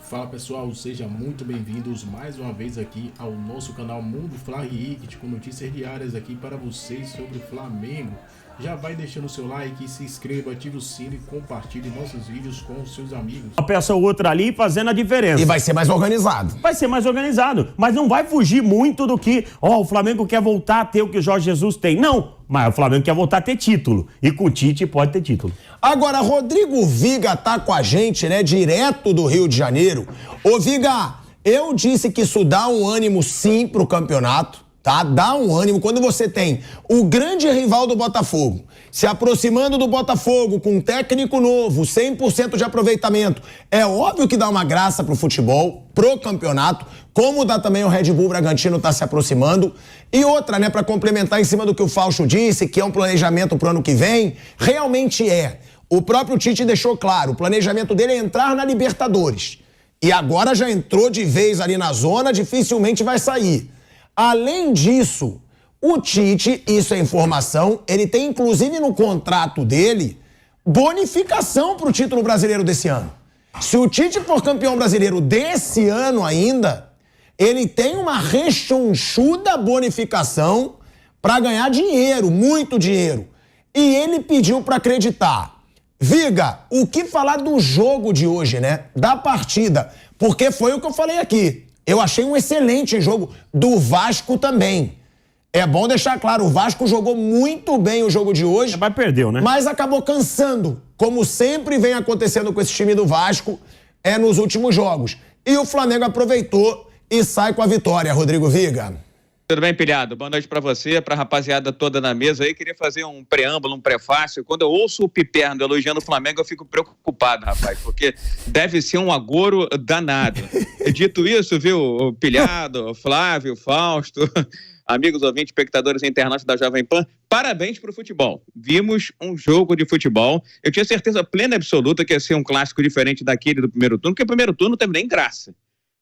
Fala pessoal, sejam muito bem-vindos mais uma vez aqui ao nosso canal Mundo Fla React, com notícias diárias aqui para vocês sobre o Flamengo. Já vai deixando o seu like, se inscreva, ative o sino e compartilhe nossos vídeos com os seus amigos. Uma peça ou outra ali fazendo a diferença. E vai ser mais organizado. Vai ser mais organizado, mas não vai fugir muito do que, o Flamengo quer voltar a ter o que o Jorge Jesus tem. Não, mas o Flamengo quer voltar a ter título. E com o Tite pode ter título. Agora, Rodrigo Viga tá com a gente, né, direto do Rio de Janeiro. Ô Viga, eu disse que isso dá um ânimo sim pro campeonato, tá? Dá um ânimo quando você tem o grande rival do Botafogo se aproximando do Botafogo com um técnico novo, 100% de aproveitamento. É óbvio que dá uma graça pro futebol, pro campeonato, como dá também o Red Bull Bragantino tá se aproximando. E outra, né, pra complementar em cima do que o Fausto disse, que é um planejamento pro ano que vem, realmente é. O próprio Tite deixou claro, o planejamento dele é entrar na Libertadores. E agora já entrou de vez ali na zona, dificilmente vai sair. Além disso, o Tite, isso é informação, ele tem inclusive no contrato dele bonificação pro título brasileiro desse ano. Se o Tite for campeão brasileiro desse ano ainda, ele tem uma rechonchuda bonificação para ganhar dinheiro, muito dinheiro. E ele pediu para acreditar. Viga, o que falar do jogo de hoje, né? Da partida, porque foi o que eu falei aqui. Eu achei um excelente jogo do Vasco também. É bom deixar claro, o Vasco jogou muito bem o jogo de hoje. Mas perdeu, né? Mas acabou cansando, como sempre vem acontecendo com esse time do Vasco nos últimos jogos. E o Flamengo aproveitou e sai com a vitória, Rodrigo Viga. Tudo bem, Pilhado? Boa noite pra você, pra rapaziada toda na mesa aí. Queria fazer um preâmbulo, um prefácio. Quando eu ouço o Piperno elogiando o Flamengo, eu fico preocupado, rapaz, porque deve ser um agouro danado. Dito isso, viu, o Pilhado, o Flávio, o Fausto, amigos ouvintes, espectadores internautas da Jovem Pan, parabéns pro futebol. Vimos um jogo de futebol. Eu tinha certeza plena e absoluta que ia ser um clássico diferente daquele do primeiro turno, porque o primeiro turno não teve nem graça.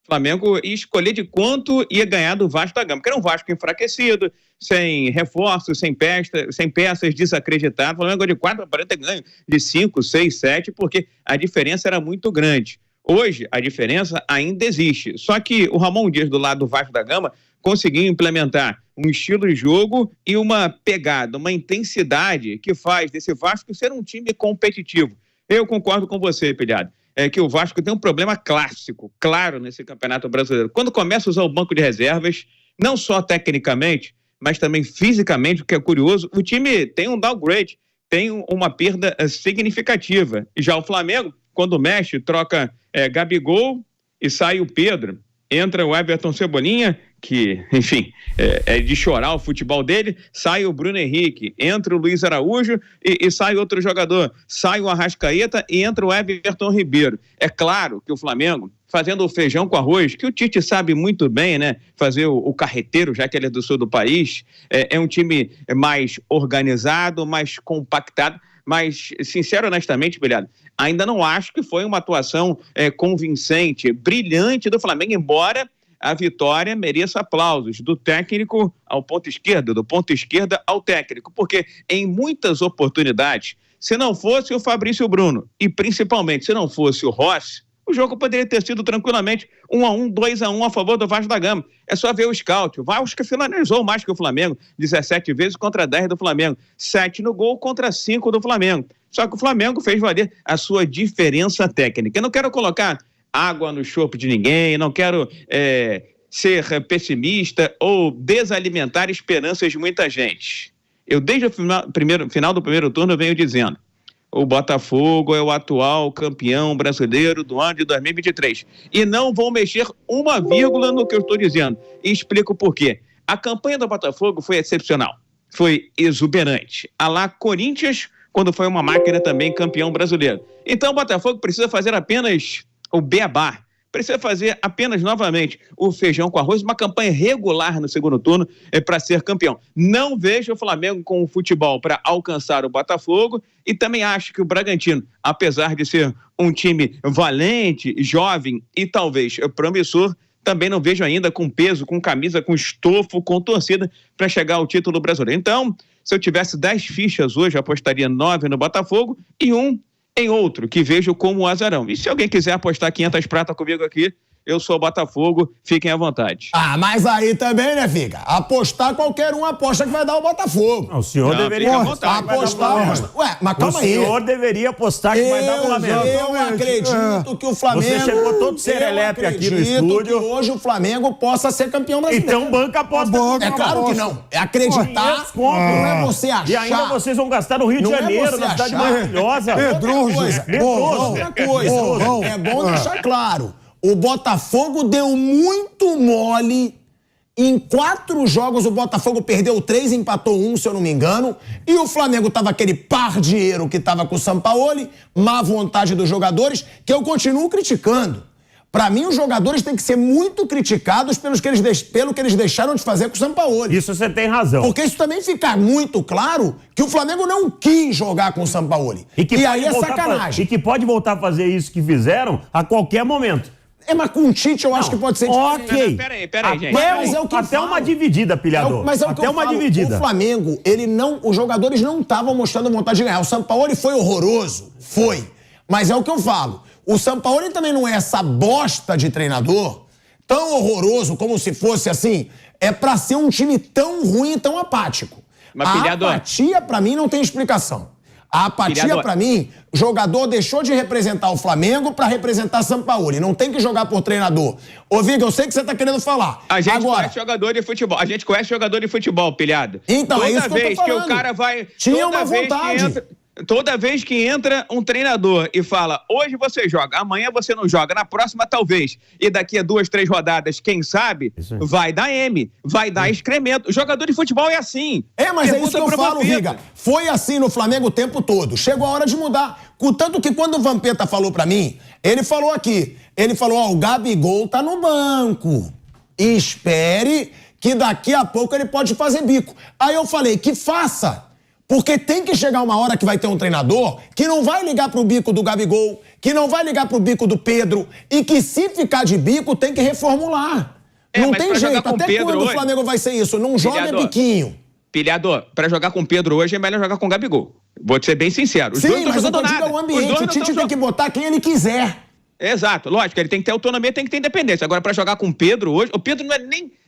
Flamengo ia escolher de quanto ia ganhar do Vasco da Gama, que era um Vasco enfraquecido, sem reforços, sem peças, desacreditado. O Flamengo de 4 para ter ganho de 5, 6, 7, porque a diferença era muito grande. Hoje, a diferença ainda existe. Só que o Ramon Dias, do lado do Vasco da Gama, conseguiu implementar um estilo de jogo e uma pegada, uma intensidade que faz desse Vasco ser um time competitivo. Eu concordo com você, Pilhado. É que o Vasco tem um problema clássico, claro, nesse Campeonato Brasileiro. Quando começa a usar o banco de reservas, não só tecnicamente, mas também fisicamente, o que é curioso, o time tem um downgrade, tem uma perda significativa. E já o Flamengo, quando mexe, troca Gabigol e sai o Pedro. Entra o Everton Cebolinha, que, enfim, é de chorar o futebol dele, sai o Bruno Henrique, entra o Luiz Araújo e sai outro jogador, sai o Arrascaeta e entra o Everton Ribeiro. É claro que o Flamengo, fazendo o feijão com arroz, que o Tite sabe muito bem, né, fazer o carreteiro, já que ele é do sul do país, é um time mais organizado, mais compactado, mas, sincero, honestamente, Bilhado, ainda não acho que foi uma atuação convincente, brilhante do Flamengo, embora a vitória mereça aplausos, do técnico ao ponto esquerdo, do ponto esquerda ao técnico, porque em muitas oportunidades, se não fosse o Fabrício Bruno e principalmente se não fosse o Rossi, o jogo poderia ter sido tranquilamente 1-1, 2-1 a favor do Vasco da Gama. É só ver o scout. O Vasco finalizou mais que o Flamengo, 17 vezes contra 10 do Flamengo, 7 no gol contra 5 do Flamengo. Só que o Flamengo fez valer a sua diferença técnica. Eu não quero colocar água no chope de ninguém, não quero ser pessimista ou desalimentar esperanças de muita gente. Eu, desde o final do primeiro turno, eu venho dizendo: o Botafogo é o atual campeão brasileiro do ano de 2023. E não vou mexer uma vírgula no que eu estou dizendo. E explico por quê. A campanha do Botafogo foi excepcional. Foi exuberante. A lá Corinthians, quando foi uma máquina também campeão brasileiro. Então o Botafogo precisa fazer apenas o beabá. Precisa fazer apenas novamente o feijão com arroz, uma campanha regular no segundo turno para ser campeão. Não vejo o Flamengo com o futebol para alcançar o Botafogo e também acho que o Bragantino, apesar de ser um time valente, jovem e talvez promissor, também não vejo ainda com peso, com camisa, com estofo, com torcida para chegar ao título brasileiro. Então, se eu tivesse 10 fichas hoje, eu apostaria 9 no Botafogo e 1 em outro que vejo como um azarão. E se alguém quiser apostar 500 prata comigo aqui, eu sou o Botafogo, fiquem à vontade. Mas aí também, né, Figa? Apostar, qualquer um aposta que vai dar o Botafogo. Não, o senhor deveria apostar. Ué, mas calma aí. O senhor deveria apostar que vai dar o Flamengo. Eu acredito que o Flamengo... Você chegou todo serelepe aqui no estúdio. Que hoje o Flamengo possa ser campeão brasileiro. Então banca aposta. É claro que não. É acreditar, não é você achar. E ainda vocês vão gastar no Rio de Janeiro, na cidade maravilhosa. Outra coisa. É bom deixar claro. O Botafogo deu muito mole. Em 4 jogos, o Botafogo perdeu 3, empatou 1, se eu não me engano. E o Flamengo tava aquele pardieiro que tava com o Sampaoli, má vontade dos jogadores, que eu continuo criticando. Pra mim, os jogadores têm que ser muito criticados pelo que eles deixaram de fazer com o Sampaoli. Isso você tem razão. Porque isso também fica muito claro que o Flamengo não quis jogar com o Sampaoli. E aí é sacanagem. E que pode voltar a fazer isso que fizeram a qualquer momento. Mas com o Tite eu acho que pode ser diferente. Ok. Peraí, gente. Até uma dividida, pilhador. Mas é o que eu falo. O Flamengo, os jogadores não estavam mostrando vontade de ganhar. O Sampaoli foi horroroso. Foi. Mas é o que eu falo. O Sampaoli também não é essa bosta de treinador tão horroroso como se fosse assim. É pra ser um time tão ruim e tão apático. Mas, a apatia, pra mim, não tem explicação. A apatia, pra mim, jogador deixou de representar o Flamengo pra representar Sampaoli. Não tem que jogar por treinador. Ô, Viga, eu sei que você tá querendo falar. A gente conhece jogador de futebol. A gente conhece jogador de futebol, pilhado. Então, é isso que eu tô falando. Toda vez que o cara vai... Tinha uma vontade. Toda vez que entra um treinador e fala, hoje você joga, amanhã você não joga, na próxima talvez, e daqui a 2, 3 rodadas, quem sabe, vai dar M, vai dar excremento. O jogador de futebol é assim. Mas é isso que eu falo, Viga. Foi assim no Flamengo o tempo todo. Chegou a hora de mudar. Contanto que quando o Vampeta falou pra mim, ele falou aqui, o Gabigol tá no banco. Espere que daqui a pouco ele pode fazer bico. Aí eu falei, que faça. Porque tem que chegar uma hora que vai ter um treinador que não vai ligar pro bico do Gabigol, que não vai ligar pro bico do Pedro, e que se ficar de bico tem que reformular. Não tem jeito. Até quando o Flamengo vai ser isso? Não joga biquinho. Pilhador, pra jogar com o Pedro hoje é melhor jogar com o Gabigol. Vou te ser bem sincero. Sim, mas o que é o ambiente. O Tite tem que botar quem ele quiser. Exato, lógico, ele tem que ter autonomia, tem que ter independência. Agora, pra jogar com o Pedro hoje, o Pedro não é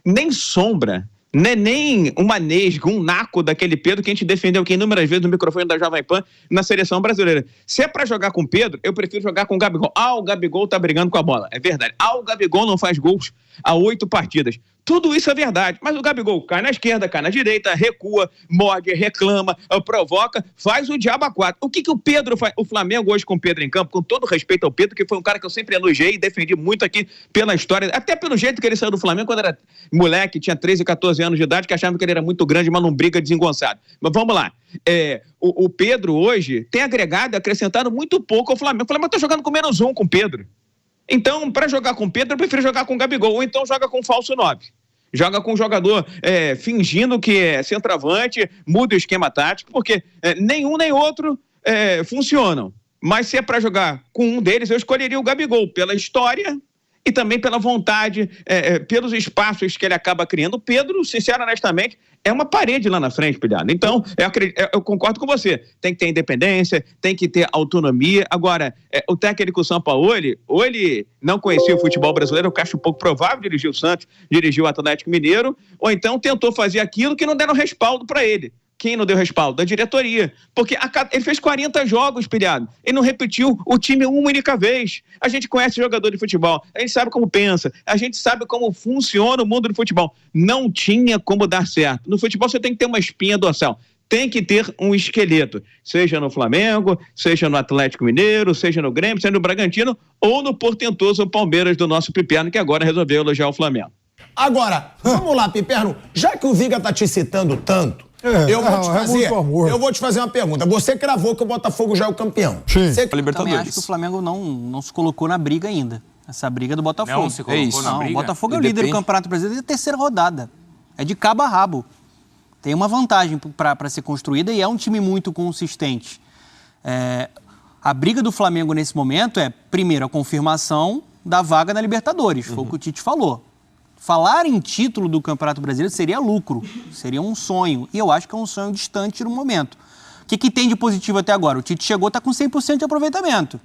nem sombra. Não é nem uma nesga, um naco daquele Pedro que a gente defendeu aqui inúmeras vezes no microfone da Jovem Pan na seleção brasileira. Se é pra jogar com o Pedro, eu prefiro jogar com o Gabigol. O Gabigol tá brigando com a bola. É verdade. O Gabigol não faz gols há 8 partidas. Tudo isso é verdade. Mas o Gabigol cai na esquerda, cai na direita, recua, morde, reclama, provoca, faz o diabo a 4. O que o Pedro faz? O Flamengo hoje com o Pedro em campo, com todo respeito ao Pedro, que foi um cara que eu sempre elogiei e defendi muito aqui pela história, até pelo jeito que ele saiu do Flamengo quando era moleque, tinha 13, 14 anos de idade, que achava que ele era muito grande, uma lombriga desengonçada. Mas vamos lá. O Pedro hoje tem agregado e acrescentado muito pouco ao Flamengo. O Flamengo tá jogando com -1 com o Pedro. Então, para jogar com o Pedro, eu prefiro jogar com o Gabigol. Ou então joga com o falso 9. Joga com um jogador fingindo que é centroavante, muda o esquema tático, porque nenhum nem outro funcionam. Mas se é para jogar com um deles, eu escolheria o Gabigol, pela história e também pela vontade, pelos espaços que ele acaba criando. O Pedro, sincero, honestamente, é uma parede lá na frente, pilhado. Então, eu concordo com você. Tem que ter independência, tem que ter autonomia. Agora, o técnico Sampaoli, ou ele não conhecia o futebol brasileiro, eu acho pouco provável, dirigiu o Santos, dirigiu o Atlético Mineiro, ou então tentou fazer aquilo que não deram respaldo para ele. Quem não deu respaldo? Da diretoria. Porque ele fez 40 jogos, pilhado. Ele não repetiu o time uma única vez. A gente conhece jogador de futebol. A gente sabe como pensa. A gente sabe como funciona o mundo do futebol. Não tinha como dar certo. No futebol você tem que ter uma espinha dorsal. Tem que ter um esqueleto. Seja no Flamengo, seja no Atlético Mineiro, seja no Grêmio, seja no Bragantino ou no portentoso Palmeiras do nosso Piperno, que agora resolveu elogiar o Flamengo. Agora, vamos lá, Piperno. Já que o Viga tá te citando tanto, eu vou te fazer uma pergunta. Você cravou que o Botafogo já é o campeão. Sim. Eu também acho que o Flamengo não se colocou na briga ainda. Essa briga do Botafogo. Não se colocou na briga? O Botafogo é o líder do Campeonato Brasileiro desde a 3ª rodada. É de cabo a rabo. Tem uma vantagem para ser construída e é um time muito consistente. A briga do Flamengo nesse momento é, primeiro, a confirmação da vaga na Libertadores. Foi o que o Tite falou. Falar em título do Campeonato Brasileiro seria lucro, seria um sonho. E eu acho que é um sonho distante no momento. que tem de positivo até agora? O Tite chegou, está com 100% de aproveitamento.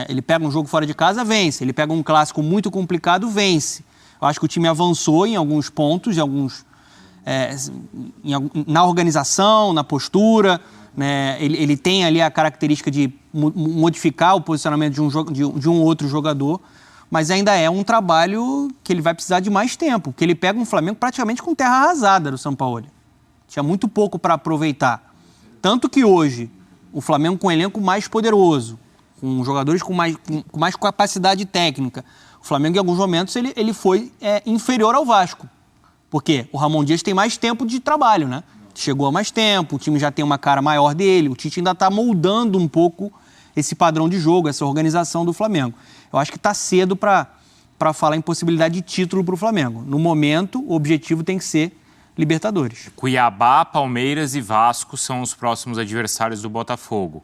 Ele pega um jogo fora de casa, vence. Ele pega um clássico muito complicado, vence. Eu acho que o time avançou em alguns pontos, na organização, na postura. Né? Ele tem ali a característica de modificar o posicionamento de um outro jogador, mas ainda é um trabalho que ele vai precisar de mais tempo, porque ele pega um Flamengo praticamente com terra arrasada do São Paulo. Tinha muito pouco para aproveitar. Tanto que hoje, o Flamengo com um elenco mais poderoso, com jogadores com mais capacidade técnica, o Flamengo em alguns momentos ele foi inferior ao Vasco. Por quê? O Ramon Dias tem mais tempo de trabalho, né? Chegou há mais tempo, o time já tem uma cara maior dele, o Tite ainda está moldando um pouco esse padrão de jogo, essa organização do Flamengo. Eu acho que está cedo para falar em possibilidade de título para o Flamengo. No momento, o objetivo tem que ser Libertadores. Cuiabá, Palmeiras e Vasco são os próximos adversários do Botafogo.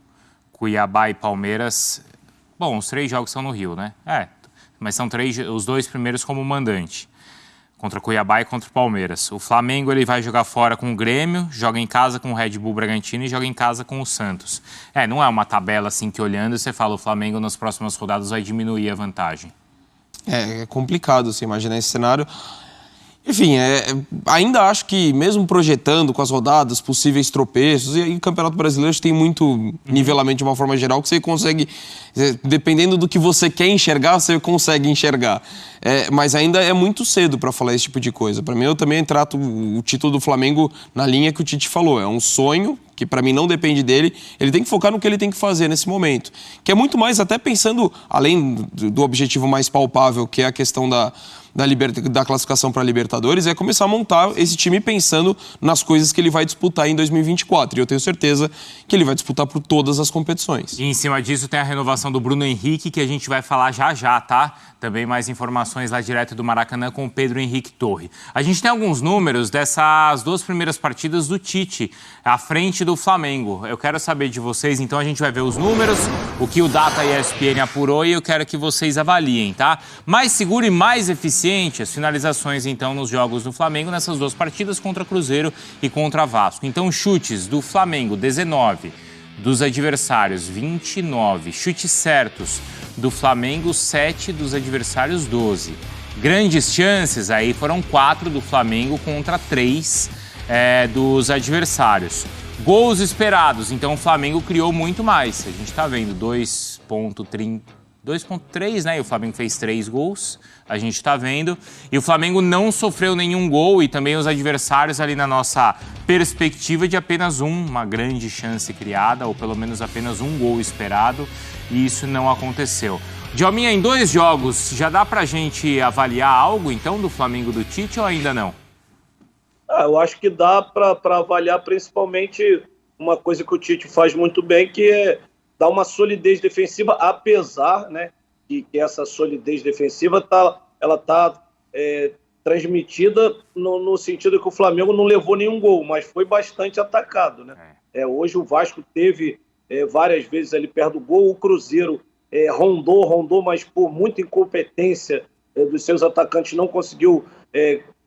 Cuiabá e Palmeiras... Bom, os 3 jogos são no Rio, né? Mas são os 2 primeiros como mandante. Contra Cuiabá e contra o Palmeiras. O Flamengo ele vai jogar fora com o Grêmio, joga em casa com o Red Bull Bragantino e joga em casa com o Santos. Não é uma tabela assim que olhando você fala o Flamengo nas próximas rodadas vai diminuir a vantagem. É complicado você imaginar esse cenário. Enfim, ainda acho que mesmo projetando com as rodadas, possíveis tropeços, e o Campeonato Brasileiro tem muito nivelamento de uma forma geral que você consegue, dependendo do que você quer enxergar, você consegue enxergar. Mas ainda é muito cedo para falar esse tipo de coisa. Para mim, eu também trato o título do Flamengo na linha que o Tite falou. É um sonho que para mim não depende dele. Ele tem que focar no que ele tem que fazer nesse momento. Que é muito mais, até pensando, além do objetivo mais palpável, que é a questão da classificação para a Libertadores, é começar a montar esse time pensando nas coisas que ele vai disputar em 2024. E eu tenho certeza que ele vai disputar por todas as competições. E em cima disso tem a renovação do Bruno Henrique, que a gente vai falar já, tá? Também mais informações lá direto do Maracanã com o Pedro Henrique Torre. A gente tem alguns números dessas 2 primeiras partidas do Tite, à frente do Flamengo. Eu quero saber de vocês, então a gente vai ver os números, o que o Data ESPN apurou e eu quero que vocês avaliem, tá? Mais seguro e mais eficiente as finalizações, então, nos jogos do Flamengo nessas 2 partidas contra Cruzeiro e contra Vasco. Então, chutes do Flamengo, 19, dos adversários, 29. Chutes certos do Flamengo, 7, dos adversários, 12. Grandes chances aí foram 4 do Flamengo contra 3 dos adversários. Gols esperados, então o Flamengo criou muito mais. A gente está vendo 2.3, né? E o Flamengo fez 3 gols, a gente está vendo. E o Flamengo não sofreu nenhum gol e também os adversários ali na nossa perspectiva de apenas uma grande chance criada, ou pelo menos apenas um gol esperado, e isso não aconteceu. Djalminha, em 2 jogos, já dá pra gente avaliar algo, então, do Flamengo do Tite ou ainda não? Eu acho que dá para avaliar principalmente uma coisa que o Tite faz muito bem, que é dar uma solidez defensiva, apesar, né, que essa solidez defensiva ela tá transmitida no sentido que o Flamengo não levou nenhum gol, mas foi bastante atacado, né? Hoje o Vasco teve várias vezes ali perto do gol, o Cruzeiro rondou, mas por muita incompetência dos seus atacantes não conseguiu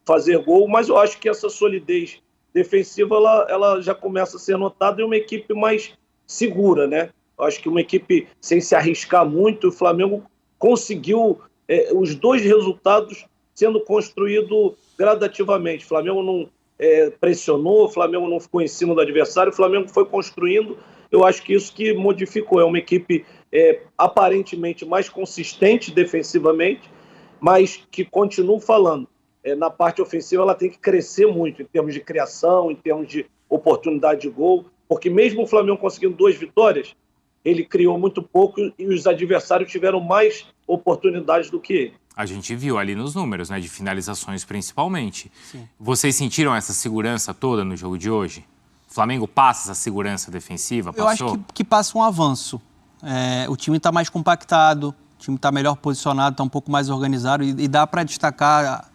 fazer gol, mas eu acho que essa solidez defensiva ela já começa a ser notada em uma equipe mais segura, né? Eu acho que uma equipe sem se arriscar muito, o Flamengo conseguiu os 2 resultados sendo construído gradativamente. O Flamengo não pressionou, o Flamengo não ficou em cima do adversário, o Flamengo foi construindo. Eu acho que isso que modificou. É uma equipe aparentemente mais consistente defensivamente, mas que continuo falando. Na parte ofensiva ela tem que crescer muito em termos de criação, em termos de oportunidade de gol, porque mesmo o Flamengo conseguindo 2 vitórias, ele criou muito pouco e os adversários tiveram mais oportunidades do que ele. A gente viu ali nos números, né, de finalizações principalmente. Sim. Vocês sentiram essa segurança toda no jogo de hoje? O Flamengo passa essa segurança defensiva? Eu acho que passa um avanço. O time está mais compactado, o time está melhor posicionado, está um pouco mais organizado e dá para destacar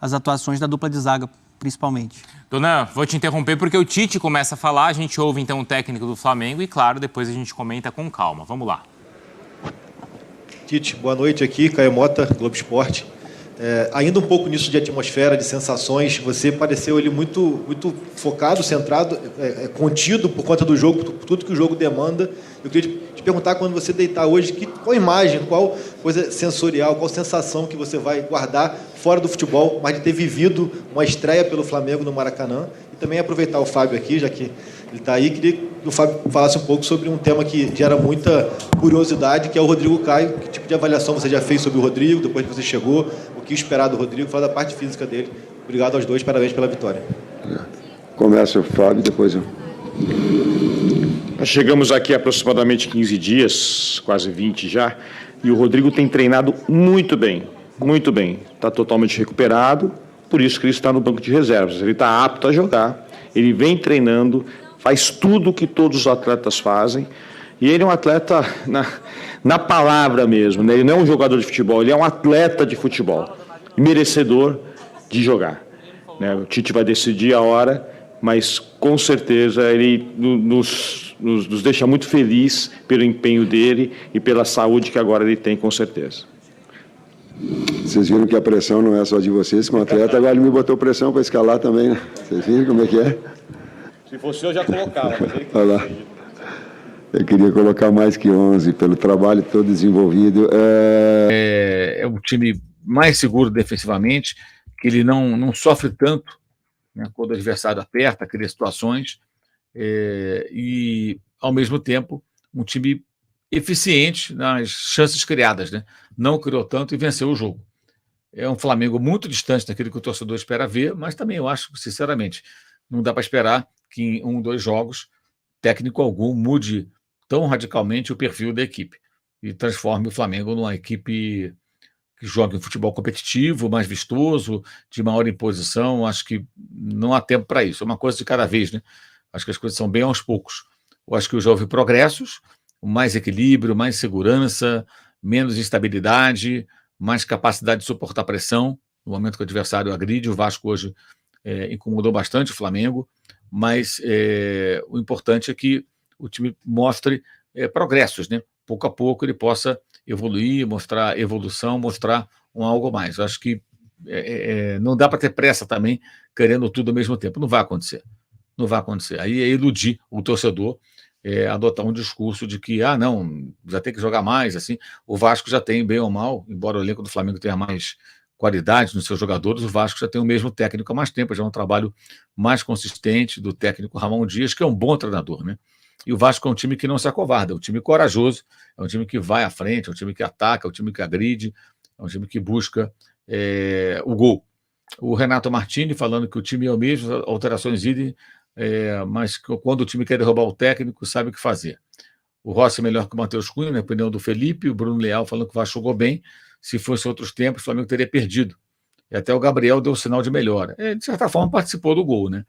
as atuações da dupla de zaga, principalmente. Dona, vou te interromper porque o Tite começa a falar, a gente ouve então o técnico do Flamengo e, claro, depois a gente comenta com calma. Vamos lá. Tite, boa noite aqui, Caio Mota, Globo Esporte. Ainda um pouco nisso de atmosfera, de sensações, você pareceu ali muito focado, centrado, contido por conta do jogo, por tudo que o jogo demanda. Eu queria te perguntar, quando você deitar hoje, qual imagem, qual coisa sensorial, qual sensação que você vai guardar fora do futebol, mas de ter vivido uma estreia pelo Flamengo no Maracanã, e também aproveitar o Fábio aqui, já que ele está aí, queria que o Fábio falasse um pouco sobre um tema que gera muita curiosidade, que é o Rodrigo Caio. Que tipo de avaliação você já fez sobre o Rodrigo, depois que você chegou, o que esperar do Rodrigo, fala da parte física dele. Obrigado aos dois, parabéns pela vitória. Começa o Fábio, depois eu. Nós chegamos aqui há aproximadamente 15 dias, quase 20 já, e o Rodrigo tem treinado muito bem, muito bem. Está totalmente recuperado, por isso que ele está no banco de reservas. Ele está apto a jogar, ele vem treinando, faz tudo o que todos os atletas fazem, e ele é um atleta na palavra mesmo, né? Ele não é um jogador de futebol, ele é um atleta de futebol, merecedor de jogar, né? O Tite vai decidir a hora, mas com certeza ele nos deixa muito feliz pelo empenho dele e pela saúde que agora ele tem, com certeza. Vocês viram que a pressão não é só de vocês, como atleta, agora ele me botou pressão para escalar também, né? Vocês viram como é que é? Se fosse eu, já colocava, mas ele... Olha lá. Eu queria colocar mais que 11, pelo trabalho todo desenvolvido. É um time mais seguro defensivamente, que ele não sofre tanto, né, quando o adversário aperta, cria situações, e, ao mesmo tempo, um time eficiente nas chances criadas, né? Não criou tanto e venceu o jogo. É um Flamengo muito distante daquilo que o torcedor espera ver, mas também eu acho, sinceramente, não dá para esperar que em 1, 2 jogos, técnico algum mude tão radicalmente o perfil da equipe e transforme o Flamengo numa equipe que joga um futebol competitivo, mais vistoso, de maior imposição. Acho que não há tempo para isso. É uma coisa de cada vez, né? Acho que as coisas são bem aos poucos. Eu acho que já houve progressos, mais equilíbrio, mais segurança, menos instabilidade, mais capacidade de suportar pressão no momento que o adversário agride. O Vasco hoje incomodou bastante o Flamengo, mas o importante é que o time mostre progressos, né? Pouco a pouco ele possa evoluir, mostrar evolução, mostrar algo mais. Eu acho que não dá para ter pressa também, querendo tudo ao mesmo tempo. Não vai acontecer. Não vai acontecer. Aí é iludir o torcedor, adotar um discurso de que, não, já tem que jogar mais, assim. O Vasco já tem, bem ou mal, embora o elenco do Flamengo tenha mais qualidade nos seus jogadores, o Vasco já tem o mesmo técnico há mais tempo, já é um trabalho mais consistente do técnico Ramon Dias, que é um bom treinador, né? E o Vasco é um time que não se acovarda, é um time corajoso, é um time que vai à frente, é um time que ataca, é um time que agride, é um time que busca o gol. O Renato Martini falando que o time é o mesmo, alterações idem, mas que quando o time quer derrubar o técnico, sabe o que fazer. O Rossi é melhor que o Matheus Cunha, na opinião do Felipe, o Bruno Leal falando que o Vasco jogou bem, se fosse outros tempos, o Flamengo teria perdido. E até o Gabriel deu sinal de melhora. De certa forma, participou do gol, né?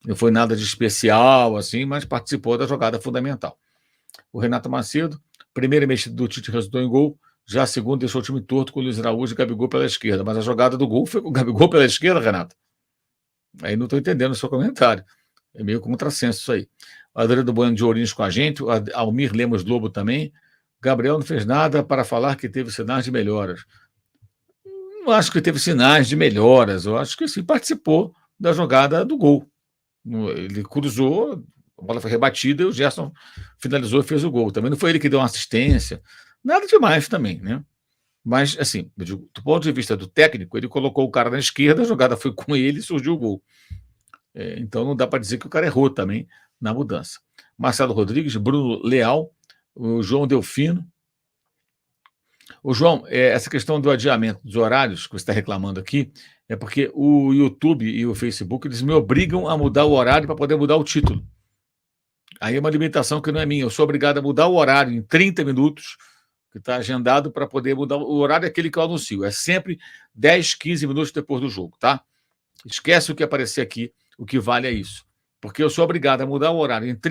Não foi nada de especial, assim, mas participou da jogada fundamental. O Renato Macedo, primeira mexida do Tite resultou em gol, já a segunda deixou o time torto com o Luiz Araújo e o Gabigol pela esquerda. Mas a jogada do gol foi com o Gabigol pela esquerda, Renato. Aí não estou entendendo o seu comentário. É meio contrassenso isso aí. O Adriano Bueno de Ourinhos com a gente, o Almir Lemos Lobo também. Gabriel não fez nada para falar que teve sinais de melhoras. Não acho que teve sinais de melhoras. Eu acho que sim, participou da jogada do gol. Ele cruzou, a bola foi rebatida e o Gerson finalizou e fez o gol. Também não foi ele que deu uma assistência, nada demais também, né? Mas, assim, do ponto de vista do técnico, ele colocou o cara na esquerda, a jogada foi com ele e surgiu o gol. Então não dá para dizer que o cara errou também na mudança. Marcelo Rodrigues, Bruno Leal, o João Delfino. O João, essa questão do adiamento dos horários que você está reclamando aqui, é porque o YouTube e o Facebook, eles me obrigam a mudar o horário para poder mudar o título. Aí é uma limitação que não é minha. Eu sou obrigado a mudar o horário em 30 minutos, que está agendado, para poder mudar o horário, aquele que eu anuncio. É sempre 10, 15 minutos depois do jogo, tá? Esquece o que aparecer aqui, o que vale é isso. Porque eu sou obrigado a mudar o horário em 30